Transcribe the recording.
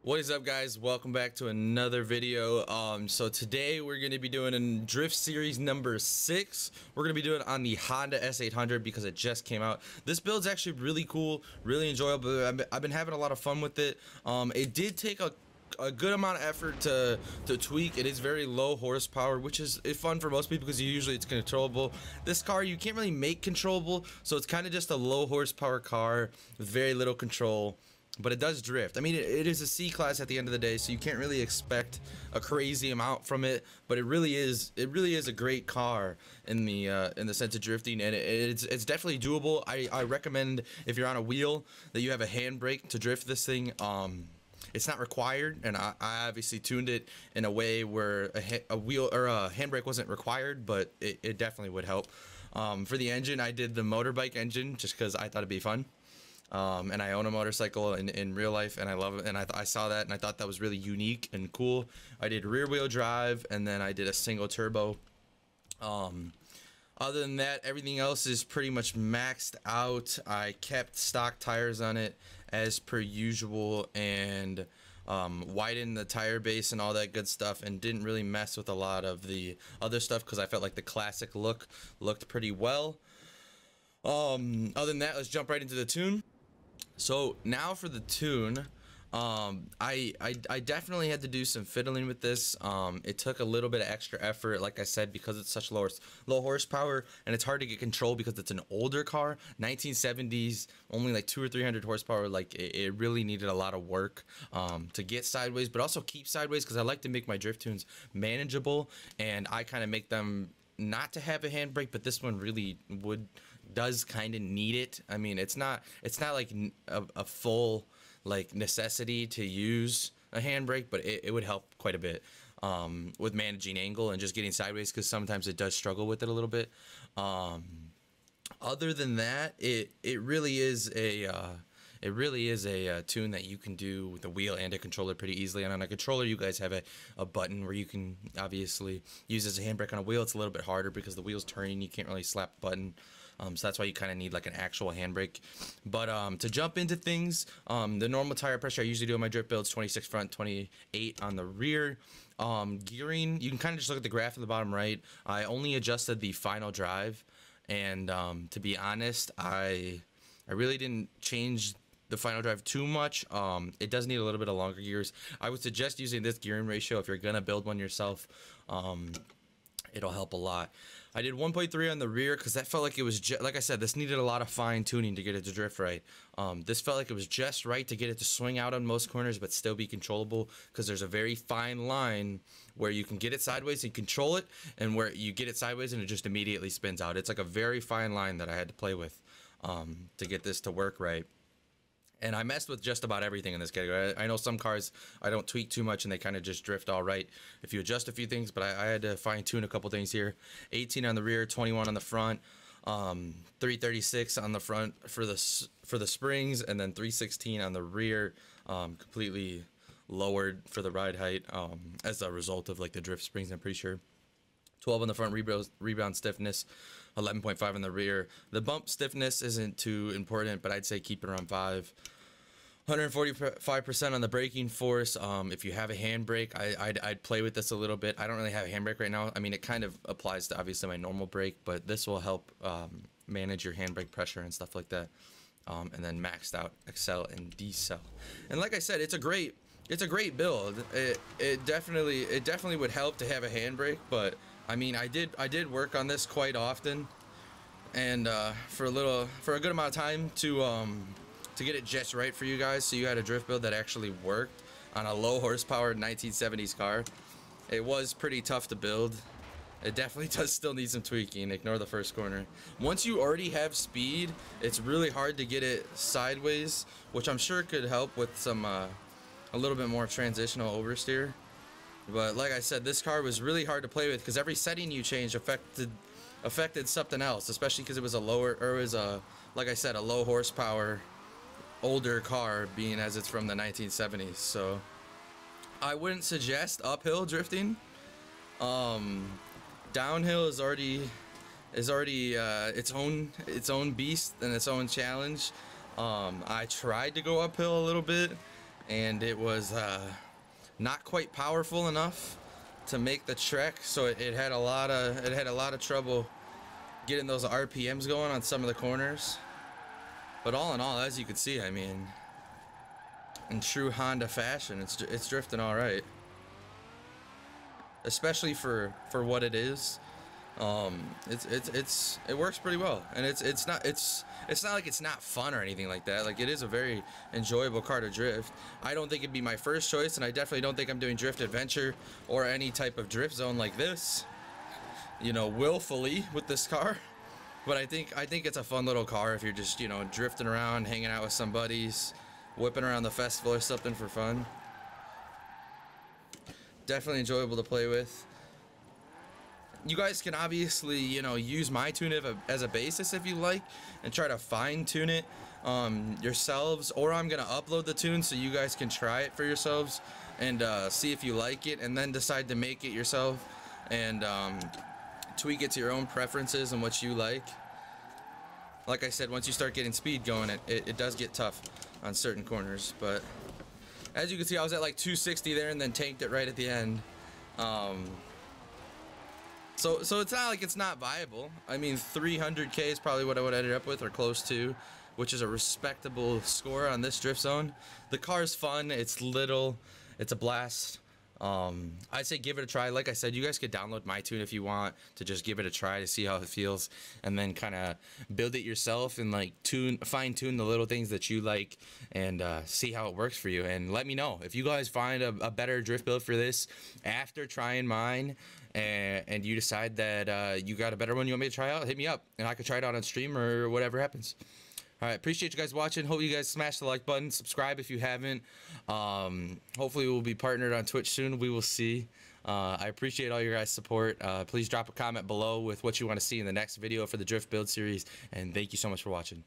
What is up, guys? Welcome back to another video. So today we're going to be doing a drift series number 6. We're going to be doing it on the Honda S800 because it just came out. This build's actually really cool, really enjoyable. I've been having a lot of fun with it. It did take a good amount of effort to tweak. It is very low horsepower, which is fun for most people because usually it's controllable. This car you can't really make controllable, so it's kind of just a low horsepower car with very little control. But it does drift. I mean, it is a C class at the end of the day, so you can't really expect a crazy amount from it. But it really is a great car in the sense of drifting, and it's definitely doable. I recommend if you're on a wheel that you have a handbrake to drift this thing. It's not required, and I obviously tuned it in a way where a wheel or a handbrake wasn't required, but it definitely would help. For the engine, I did the motorbike engine just because I thought it'd be fun. And I own a motorcycle in real life, and I love it, and I saw that and I thought that was really unique and cool. I did rear wheel drive, and then I did a single turbo. Other than that, everything else is pretty much maxed out. I kept stock tires on it as per usual, and widened the tire base and all that good stuff, and didn't really mess with a lot of the other stuff because I felt like the classic look looked pretty well. Other than that, let's jump right into the tune. So now for the tune, I definitely had to do some fiddling with this. It took a little bit of extra effort, like I said, because it's such low horsepower, and it's hard to get control because it's an older car. 1970s, only like 200 or 300 horsepower. Like it really needed a lot of work to get sideways, but also keep sideways, because I like to make my drift tunes manageable, and I kind of make them not to have a handbrake, but this one really does kind of need it. I mean, it's not like a full like necessity to use a handbrake, but it would help quite a bit with managing angle and just getting sideways, because sometimes it does struggle with it a little bit. Other than that, it really is a tune that you can do with a wheel and a controller pretty easily. And on a controller, you guys have a button where you can obviously use as a handbrake. On a wheel, it's a little bit harder because the wheel's turning. You can't really slap the button. So that's why you kind of need like an actual handbrake. But to jump into things, the normal tire pressure I usually do on my drift builds, 26 front, 28 on the rear. Gearing, you can kind of just look at the graph in the bottom right. I only adjusted the final drive, and to be honest, I really didn't change the final drive too much. It does need a little bit of longer gears. I would suggest using this gearing ratio if you're gonna build one yourself. It'll help a lot. I did 1.3 on the rear because that felt like it was like I said, this needed a lot of fine tuning to get it to drift right. This felt like it was just right to get it to swing out on most corners but still be controllable, because there's a very fine line where you can get it sideways and control it, and where you get it sideways and it just immediately spins out. It's like a very fine line that I had to play with to get this to work right. And I messed with just about everything in this category. I know some cars I don't tweak too much and they kind of just drift all right if you adjust a few things, but I had to fine tune a couple things here. 18 on the rear, 21 on the front, 336 on the front for the springs, and then 316 on the rear, completely lowered for the ride height as a result of like the drift springs, I'm pretty sure. 12 on the front, rebound stiffness, 11.5 on the rear. The bump stiffness isn't too important, but I'd say keep it around 5. 145% on the braking force. If you have a handbrake, I'd play with this a little bit. I don't really have a handbrake right now. I mean, it kind of applies to obviously my normal brake, but this will help manage your handbrake pressure and stuff like that. And then maxed out accel and decel. And like I said, it's a great build. It definitely would help to have a handbrake, but I mean, I did work on this quite often, and for a good amount of time to get it just right for you guys, so you had a drift build that actually worked on a low horsepower 1970s car. It was pretty tough to build. It definitely does still need some tweaking. Ignore the first corner. Once you already have speed, it's really hard to get it sideways, which I'm sure could help with some a little bit more transitional oversteer. But like I said, this car was really hard to play with because every setting you changed affected something else, especially because it was like I said, a low horsepower older car, being as it's from the 1970s. So I wouldn't suggest uphill drifting. Downhill is already is already its own beast and its own challenge. I tried to go uphill a little bit, and it was not quite powerful enough to make the trek, so it had a lot of trouble getting those RPMs going on some of the corners. But all in all, as you can see, I mean, in true Honda fashion, it's drifting all right, especially for what it is. It works pretty well, and it's not like it's not fun or anything like that. Like, it is a very enjoyable car to drift. I don't think it'd be my first choice, and I definitely don't think I'm doing drift adventure or any type of drift zone like this, you know, willfully with this car. But I think it's a fun little car if you're just, you know, drifting around, hanging out with some buddies, whipping around the festival or something for fun. Definitely enjoyable to play with. You guys can obviously, you know, use my tune as a basis if you like, and try to fine tune it yourselves, or I'm gonna upload the tune so you guys can try it for yourselves and see if you like it, and then decide to make it yourself and tweak it to your own preferences and what you like. Like I said, once you start getting speed going, it does get tough on certain corners. But as you can see, I was at like 260 there and then tanked it right at the end. So it's not like it's not viable. I mean, 300K is probably what I would end up with, or close to, which is a respectable score on this drift zone. The car's fun. It's little. It's a blast. I'd say give it a try. Like I said, you guys could download my tune if you want to just give it a try to see how it feels, and then kind of build it yourself and like fine tune the little things that you like, and see how it works for you. And let me know if you guys find a better drift build for this after trying mine, and you decide that you got a better one you want me to try out. Hit me up and I could try it out on stream or whatever happens. All right, appreciate you guys watching. Hope you guys smash the like button, subscribe if you haven't. Hopefully we'll be partnered on Twitch soon. We will see. I appreciate all your guys' support. Please drop a comment below with what you want to see in the next video for the drift build series, and thank you so much for watching.